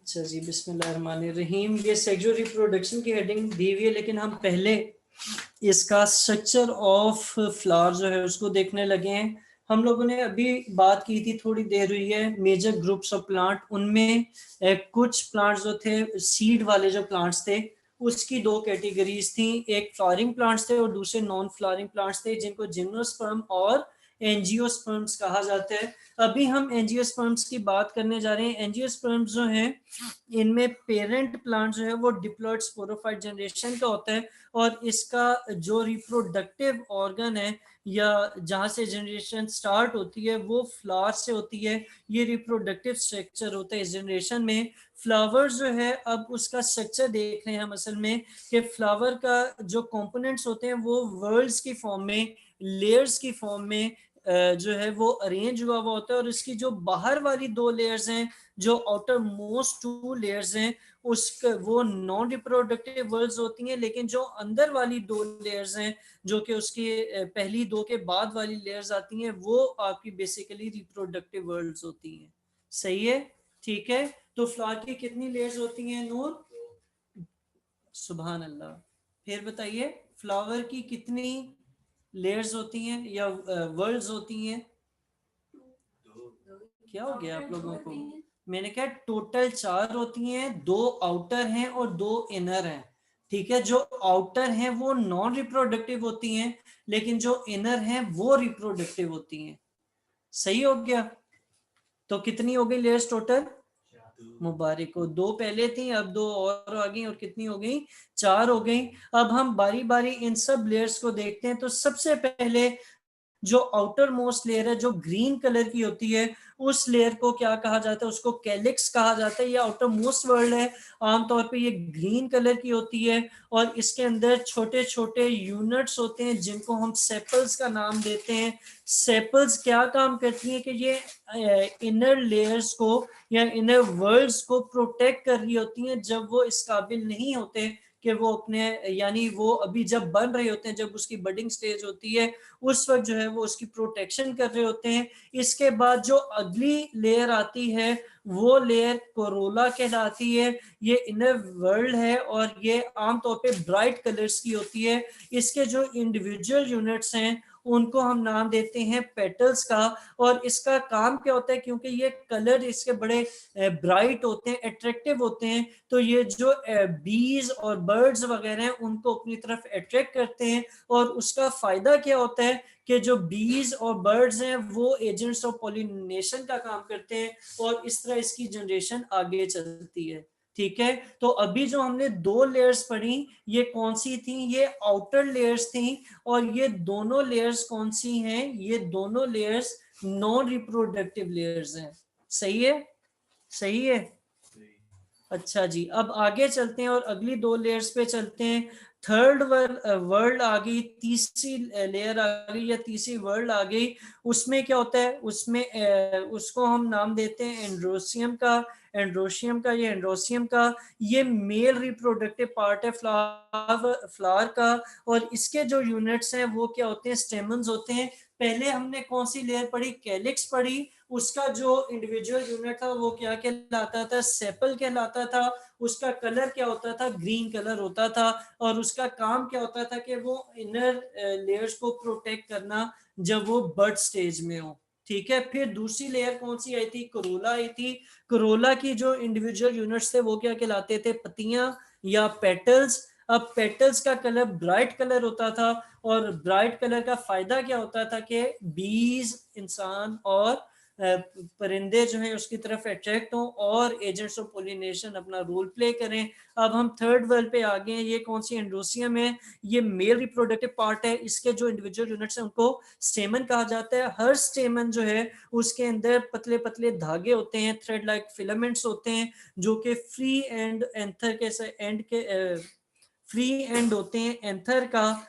अच्छा जी, बिस्मिल्लाहिर्रहमानिर्रहीम। ये सेक्सुअल रिप्रोडक्शन की हेडिंग दी हुई है, लेकिन हम पहले इसका स्ट्रक्चर ऑफ फ्लावर जो है उसको देखने लगे हैं। हम लोगों ने अभी बात की थी, थोड़ी देर हुई है, मेजर ग्रुप्स ऑफ प्लांट। उनमें कुछ प्लांट्स जो थे सीड वाले जो प्लांट्स थे उसकी दो कैटेगरीज थी, एक फ्लावरिंग प्लांट्स थे और दूसरे नॉन फ्लावरिंग प्लांट्स थे, जिनको जिम्नोस्पर्म और एंजियोस्पर्म्स कहा जाता है। अभी हम एंजियोस्पर्म्स की बात करने जा रहे हैं। एंजियोस्पर्म्स जो हैं इनमें पेरेंट प्लांट जो है वो डिप्लॉयड स्पोरोफाइट जनरेशन का होता है, और इसका जो रिप्रोडक्टिव ऑर्गन है या जहाँ से जनरेशन स्टार्ट होती है वो फ्लावर से होती है। ये रिप्रोडक्टिव स्ट्रक्चर होता है इस जनरेशन में। फ्लावर जो है, अब उसका स्ट्रक्चर देख रहे हैं हम असल में, कि फ्लावर का जो कंपोनेंट्स होते हैं वो वर्ल्ड्स की फॉर्म में, लेयर्स की फॉर्म में जो है वो अरेंज हुआ हुआ होता है। और इसकी जो बाहर वाली दो लेयर्स हैं, जो आउटर मोस्ट टू लेयर्स हैं, उसका वो नॉन रिप्रोडक्टिव वर्ल्ड्स होती हैं, लेकिन जो अंदर वाली दो लेयर्स हैं, जो कि उसकी पहली दो के बाद वाली लेयर्स आती हैं, वो आपकी बेसिकली रिप्रोडक्टिव वर्ल्ड्स होती हैं। सही है, ठीक है। तो फ्लावर की कितनी लेयर्स होती हैं नूर? सुभान अल्लाह। फिर बताइए, फ्लावर की कितनी लेयर्स होती हैं या वर्ल्ड्स होती हैं? क्या हो गया आप लोगों को? मैंने कहा टोटल 4 होती हैं, 2 आउटर हैं और 2 इनर हैं। ठीक है, जो आउटर हैं वो नॉन रिप्रोडक्टिव होती हैं, लेकिन जो इनर हैं वो रिप्रोडक्टिव होती हैं। सही हो गया। तो कितनी हो गई लेयर्स टोटल? मुबारक हो, 2 पहले थी, अब 2 और आ गई, और कितनी हो गई? 4 हो गई। अब हम बारी बारी इन सब लेयर्स को देखते हैं। तो सबसे पहले जो आउटर मोस्ट लेयर है, जो ग्रीन कलर की होती है, उस लेयर को क्या कहा जाता है? उसको कैलिक्स कहा जाता है। ये आउटर मोस्ट वर्ल्ड है, आमतौर पे ये ग्रीन कलर की होती है, और इसके अंदर छोटे छोटे यूनिट्स होते हैं जिनको हम सेपल्स का नाम देते हैं। सेपल्स क्या काम करती हैं कि ये इनर लेयर्स को या इनर वर्ल्ड्स को प्रोटेक्ट कर रही होती हैं, जब वो इस काबिल नहीं होते कि वो अपने, यानी वो अभी जब बन रहे होते हैं, जब उसकी बडिंग स्टेज होती है, उस वक्त जो है वो उसकी प्रोटेक्शन कर रहे होते हैं। इसके बाद जो अगली लेयर आती है वो लेयर कोरोला कहलाती है। ये इनर वर्ल्ड है और ये आमतौर पे ब्राइट कलर्स की होती है। इसके जो इंडिविजुअल यूनिट्स हैं उनको हम नाम देते हैं पेटल्स का। और इसका काम क्या होता है, क्योंकि ये कलर इसके बड़े ब्राइट होते हैं, अट्रैक्टिव होते हैं, तो ये जो बीज और बर्ड्स वगैरह हैं उनको अपनी तरफ अट्रैक्ट करते हैं। और उसका फायदा क्या होता है कि जो बीज और बर्ड्स हैं वो एजेंट्स ऑफ पॉलिनेशन का काम करते हैं, और इस तरह इसकी जनरेशन आगे चलती है। ठीक है, तो अभी जो हमने 2 लेयर्स पढ़ी, ये कौन सी थी? ये आउटर लेयर्स थी। और ये दोनों लेयर्स कौन सी हैं? ये दोनों लेयर्स नॉन रिप्रोडक्टिव लेयर्स हैं। सही है, सही है। अच्छा जी, अब आगे चलते हैं और अगली 2 लेयर्स पे चलते हैं। थर्ड वर्ल्ड आ गई, तीसरी लेयर आ गई या तीसरी वर्ल्ड आ गई। उसमें क्या होता है? उसमें उसको हम नाम देते हैं एंड्रोसियम का। एंड्रोसियम का ये मेल रिप्रोडक्टिव पार्ट है फ्लावर का। और इसके जो यूनिट्स हैं वो क्या होते हैं? स्टेमन्स होते हैं। पहले हमने कौन सी लेयर पढ़ी? कैलिक्स पढ़ी। उसका जो इंडिविजुअल यूनिट था वो क्या कहलाता था? सेपल कहलाता था। उसका कलर क्या होता था? ग्रीन कलर होता था। और उसका काम क्या होता था कि वो इनर लेयर्स को प्रोटेक्ट करना जब वो बर्ड स्टेज में हो। ठीक है, फिर दूसरी लेयर कौन सी आई थी? करोला आई थी। करोला की जो इंडिविजुअल यूनिट्स थे वो क्या कहलाते थे? पत्तियां या पेटल्स। अब पेटल्स का कलर ब्राइट कलर होता था, और ब्राइट कलर का फायदा क्या होता था कि बीज, इंसान और परिंदे जो हैं उसकी तरफ अट्रैक्ट हों और एजेंट्स ऑफ पोलिनेशन अपना रोल प्ले करें। अब हम थर्ड वर्ल्ड पे आ गए हैं। ये कौन सी? एंड्रोसियम है। ये मेल रिप्रोडक्टिव पार्ट है। इसके जो इंडिविजुअल यूनिट्स हैं उनको स्टेमन कहा जाता है। हर स्टेमन जो है उसके अंदर पतले पतले धागे होते हैं, थ्रेड लाइक फिलामेंट्स होते हैं, जो कि फ्री एंड एंथर के एंड के फ्री एंड होते हैं एंथर का,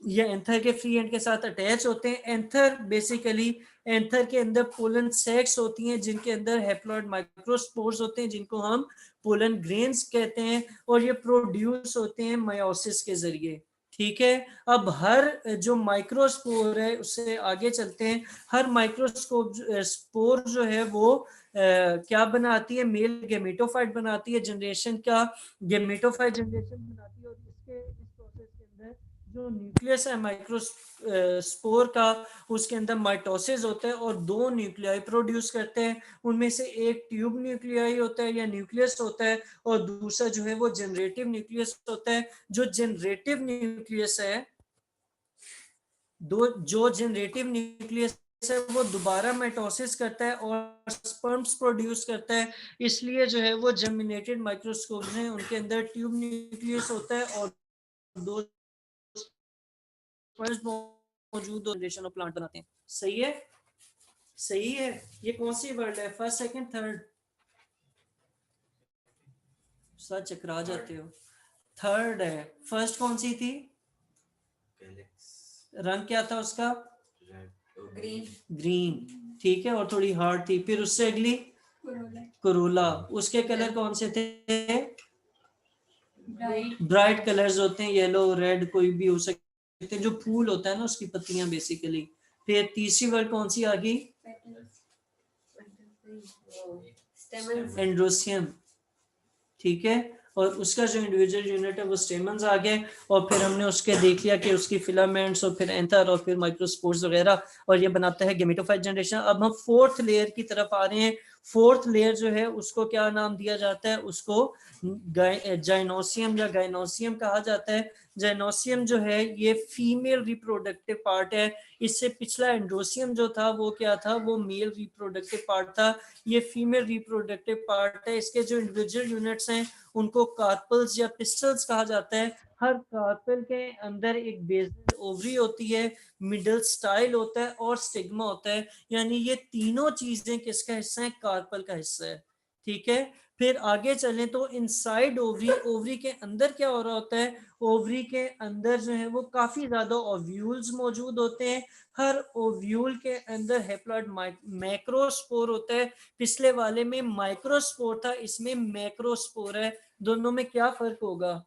या एंथर के फ्री एंड के साथ अटैच होते हैं। एंथर बेसिकली, एंथर के अंदर पोलन सेक्स होती हैं जिनके अंदर हैप्लॉइड माइक्रोस्पोर्स होते हैं जिनको हम पोलन ग्रेन्स कहते हैं, और ये प्रोड्यूस होते हैं मायोसिस के जरिए। ठीक है। अब हर जो माइक्रोस्पोर है उससे आगे चलते हैं। हर माइक्रोस्कोप स्पोर जो है वो क्या बनाती है, मेल गेमेटोफाइट बनाती है, जनरेशन का गेमेटोफाइट जनरेशन बनाती है। और इसके इस प्रोसेस के अंदर जो न्यूक्लियस है माइक्रोस्पोर का, उसके अंदर माइटोसिस होता है और दो न्यूक्लियाई प्रोड्यूस करते हैं। उनमें से एक ट्यूब न्यूक्लियाई होता है या न्यूक्लियस होता है, और दूसरा जो है वो जनरेटिव न्यूक्लियस होता है। जो जनरेटिव न्यूक्लियस है, जो जनरेटिव न्यूक्लियस है वो दोबारा माइटोसिस करता है और स्पर्म्स प्रोड्यूस करता है। इसलिए जो है वो जर्मिनेटेड माइक्रोस्कोप हैं उनके अंदर ट्यूब न्यूक्लियस होता है और दो स्पर्म्स मौजूद जनरेशन ऑफ प्लांट बनाते हैं। सही है, सही है। ये कौन सी वर्ड है, फर्स्ट सेकंड थर्ड? सर चकरा जाते हो। थर्ड है। फर्स्ट कौन सी थी? रंग क्या था उसका? ग्रीन। ग्रीन, ठीक है, और थोड़ी हार्ड थी। फिर उससे अगली कोरोला, उसके कलर कौन से थे? ब्राइट कलर्स होते हैं, येलो रेड कोई भी हो सकते हैं, जो फूल होता है ना उसकी पत्तियां बेसिकली। फिर तीसरी वर्ड कौन सी आ गई? एंड्रोसियम, ठीक है। और उसका जो इंडिविजुअल यूनिट है वो स्टेमन्स आ गए। और फिर हमने उसके देख लिया कि उसकी फिलामेंट्स और फिर एंथर और फिर माइक्रोस्पोर्स वगैरह, और ये बनाता है गेमेटोफाइट जनरेशन। अब हम फोर्थ लेयर की तरफ आ रहे हैं। फोर्थ लेयर जो है उसको क्या नाम दिया जाता है? उसको जाइनोसियम या गाइनोसियम कहा जाता है। जाइनोसियम जो है ये फीमेल रिप्रोडक्टिव पार्ट है। इससे पिछला एंड्रोसियम जो था वो क्या था? वो मेल रिप्रोडक्टिव पार्ट था। ये फीमेल रिप्रोडक्टिव पार्ट है। इसके जो इंडिविजुअल यूनिट्स हैं उनको कार्पल्स या पिस्टल्स कहा जाता है। हर कार्पल के अंदर एक बेसल ओवरी होती है, मिडल स्टाइल होता है और स्टिग्मा होता है। यानी ये तीनों चीजें किसका हिस्सा है? कार्पल का हिस्सा है, ठीक है। फिर आगे चलें तो इनसाइड ओवरी, ओवरी के अंदर क्या हो रहा होता है? ओवरी के अंदर जो है वो काफी ज्यादा ओव्यूल्स मौजूद होते हैं। हर ओव्यूल के अंदर हेप्लॉइड मैक्रोस्पोर होता है। पिछले वाले में माइक्रोस्पोर था, इसमें मैक्रोस्पोर है। दोनों में क्या फर्क होगा?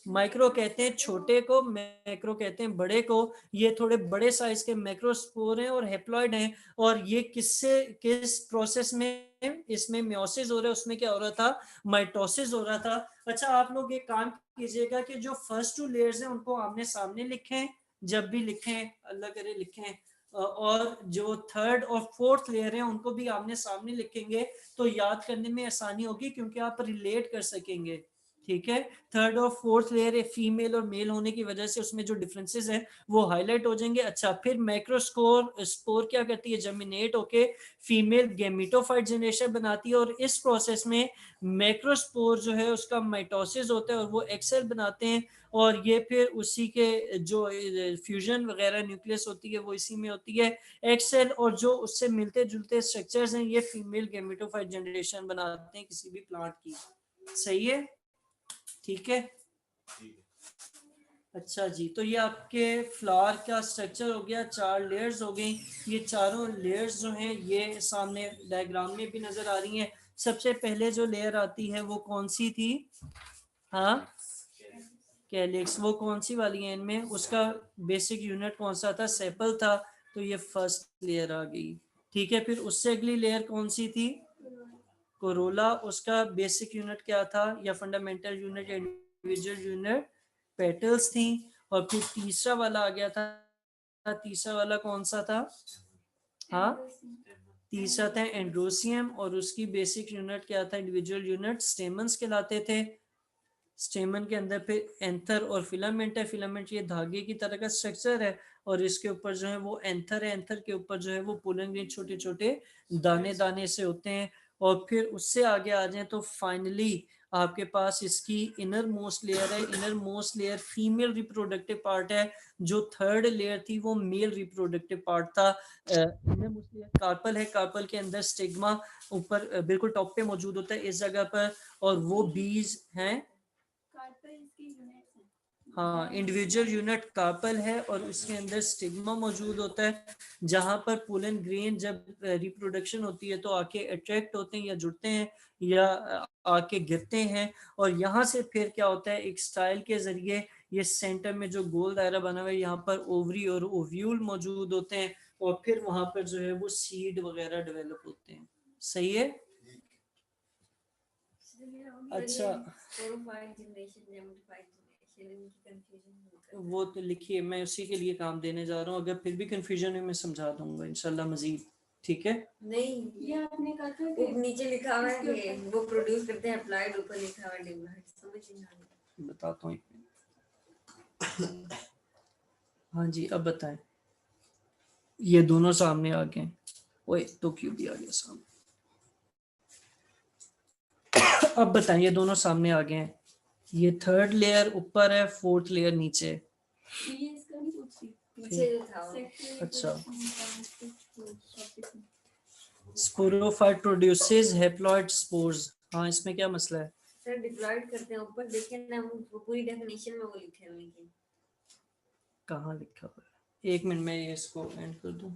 माइक्रो कहते हैं छोटे को, मैक्रो कहते हैं बड़े को। ये थोड़े बड़े साइज के मैक्रोस्पोर हैं और हेप्लॉइड हैं। और ये किस प्रोसेस में इसमें मियोसिस हो रहा है, उसमें क्या हो रहा था? माइटोसिस हो रहा था। अच्छा, आप लोग एक काम कीजिएगा कि जो फर्स्ट टू लेयर्स हैं उनको आमने सामने लिखें, जब भी लिखें अल्लाह करे लिखें। और जो थर्ड और फोर्थ लेयर है उनको भी आमने सामने लिखेंगे तो याद करने में आसानी होगी, क्योंकि आप रिलेट कर सकेंगे, ठीक है। थर्ड और फोर्थ लेयर फीमेल और मेल होने की वजह से उसमें जो डिफरेंसेस हैं वो हाईलाइट हो जाएंगे। अच्छा, फिर मैक्रोस्कोर स्पोर क्या करती है? जर्मिनेट होके फीमेल गेमिटोफाइट जनरेशन बनाती है, और इस प्रोसेस में मैक्रोस्पोर जो है उसका माइटोसिस होता है और वो एक्सेल बनाते हैं। और ये फिर उसी के जो फ्यूजन वगैरह न्यूक्लियस होती है वो इसी में होती है, एक्सेल। और जो उससे मिलते जुलते स्ट्रक्चर्स हैं ये फीमेल गेमिटोफाइट जनरेशन बनाते हैं किसी भी प्लांट की। सही है, ठीक है। अच्छा जी, तो ये आपके फ्लावर का स्ट्रक्चर हो गया, 4 लेयर्स हो गई। ये चारों लेयर्स जो हैं ये सामने डायग्राम में भी नजर आ रही हैं। सबसे पहले जो लेयर आती है वो कौन सी थी? हाँ, कैलिक्स। वो कौन सी वाली है इनमें? उसका बेसिक यूनिट कौन सा था? सेपल था। तो ये फर्स्ट लेयर आ गई, ठीक है। फिर उससे अगली लेयर कौन सी थी? कोरोला। उसका बेसिक यूनिट क्या था, या फंडामेंटल यूनिट या इंडिविजुअल यूनिट? पेटल्स थी। और फिर तीसरा वाला आ गया था। तीसरा वाला कौन सा था? हाँ, तीसरा था एंड्रोसियम, और उसकी बेसिक यूनिट क्या था? इंडिविजुअल यूनिट स्टेमन्स कहलाते थे। स्टेमन के अंदर पे एंथर और फिलामेंट है। फिलामेंट ये धागे की तरह का स्ट्रक्चर है, और इसके ऊपर जो है वो एंथर है। एंथर के ऊपर जो है वो पोलन ग्रेन छोटे छोटे दाने दाने से होते हैं। और फिर उससे आगे आ जाए तो फाइनली आपके पास इसकी इनर मोस्ट लेयर है। Inner most layer female reproductive part है। जो थर्ड लेयर थी वो मेल रिप्रोडक्टिव पार्ट था। इनर मोस्ट लेयर कार्पल है। कार्पल के अंदर स्टिग्मा ऊपर बिल्कुल टॉप पे मौजूद होता है इस जगह पर, और वो बीज हैं। हाँ, इंडिविजुअल यूनिट कार्पल है और उसके अंदर स्टिग्मा मौजूद होता है, जहां पर पोलन ग्रेन जब रिप्रोडक्शन होती है तो आके अट्रैक्ट होते हैं या जुड़ते हैं या आके गिरते हैं। और यहाँ से फिर क्या होता है? एक स्टाइल के जरिए ये सेंटर में जो गोल दायरा बना हुआ है, यहाँ पर ओवरी और ओव्यूल मौजूद होते हैं और फिर वहां पर जो है वो सीड वगैरह डेवलप होते हैं। सही है। अच्छा वो तो लिखिए, मैं उसी के लिए काम देने जा रहा हूँ, अगर फिर भी कंफ्यूजन है मैं समझा दूंगा इंशाल्लाह मजीद। ठीक है। नहीं, ये आपने कहा था कि नीचे लिखा हुआ है कि वो प्रोड्यूस करते हैं अप्लाइड, ऊपर लिखा हुआ है डिप्लॉयड, समझ नहीं आ रहा। बताता हूँ। हाँ जी, अब बताएं। ये दोनों सामने आ गए। ओए तो क्यों भी आ गया सामने। अब बताएं, ये दोनों सामने आ गए हैं। ये थर्ड लेयर ऊपर है, फोर्थ लेयर नीचे। ये इसका नहीं पूछती पीछे था। अच्छा। Sporophyte produces haploid spores. हाँ, इसमें क्या मसला है? सर डिप्लॉयड करते हैं ऊपर, देखें ना वो पूरी डेफिनेशन में वो लिखे हुए हैं। कहाँ लिखा हुआ है? एक मिनट में ये इसको एंड कर दूं।